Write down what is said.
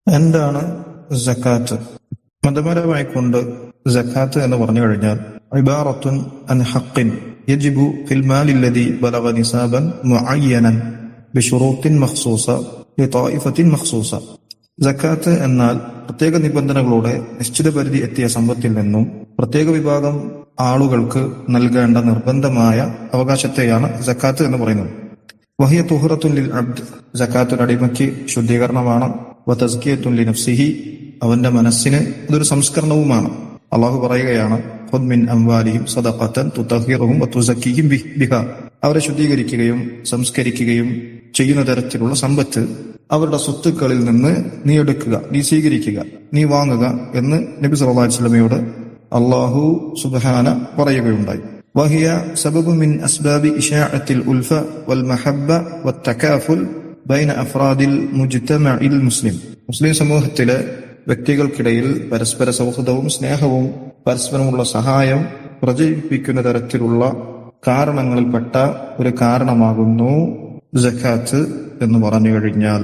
എന്താണ് സക്കാത്ത്? മതപരമായിക്കൊണ്ട് സക്കാത്ത് എന്ന് പറഞ്ഞു കഴിഞ്ഞാൽ ഇബാറത്തുൻ അൻ ഹഖ്ഖിൻ യജിബു ഫിൽ മാലി അല്ലദി ബലഗ നിസാബൻ മുഅയ്യനൻ ബിശുറൂത്തിൻ മഖ്സൂസ ലിതായിഫത്തിൻ മഖ്സൂസ. സക്കാത്ത് എന്നാൽ പ്രത്യേക നിബന്ധനകളോടെ നിശ്ചിത പരിധി എത്തിയ സമ്പത്തിൽ നിന്നും പ്രത്യേക വിഭാഗം ആളുകൾക്ക് നൽകേണ്ട നിർബന്ധമായ അവകാശത്തെയാണ് സക്കാത്ത് എന്ന് പറയുന്നത്. വഹിയ തുഹറത്തുൻ ലിൽ അബ്ദ്, സക്കാത്ത് അടിമയ്ക്ക് ശുദ്ധീകരണമാണ്. വതസ്കിയത്തുൻ ലിനഫ്സിഹി, അവന്റെ മനസ്സിന് അതൊരു സംസ്കരണവുമാണ്. അള്ളാഹു പറയുകയാണ്, ഖുദ് മിൻ അംവാലിഹിം സദഖത്തൻ തുതഹിറുഹും വതുസക്കിഹിം ബിഹാ, അവരെ ശുദ്ധീകരിക്കുകയും സംസ്കരിക്കുകയും ചെയ്യുന്ന തരത്തിലുള്ള സമ്പത്ത് അവരുടെ സ്വത്തുക്കളിൽ നിന്ന് നീ എടുക്കുക, നീ സ്വീകരിക്കുക, നീ വാങ്ങുക എന്ന് നബി സല്ലല്ലാഹു അലൈഹി വസല്ലമയോട് അള്ളാഹു സുബ്ഹാന പറയുകയുണ്ടായി. വഹിയ സബബു മിൻ അസ്ബാബി ഇശാഅത്തിൽ ഉൽഫ വൽ മഹബ്ബ വത്തകാഫുൽ ബൈന അഫ്റാദിൽ മുജ്തമഇൽ മുസ്ലിം. മുസ്ലിം സമൂഹത്തിലെ വ്യക്തികൾക്കിടയിൽ പരസ്പര സൗഹൃദവും സ്നേഹവും പരസ്പരമുള്ള സഹായം പ്രചരിപ്പിക്കുന്ന തരത്തിലുള്ള കാരണങ്ങളിൽപ്പെട്ട ഒരു കാരണമാകുന്നു സക്കാത്ത് എന്ന് പറഞ്ഞു കഴിഞ്ഞാൽ.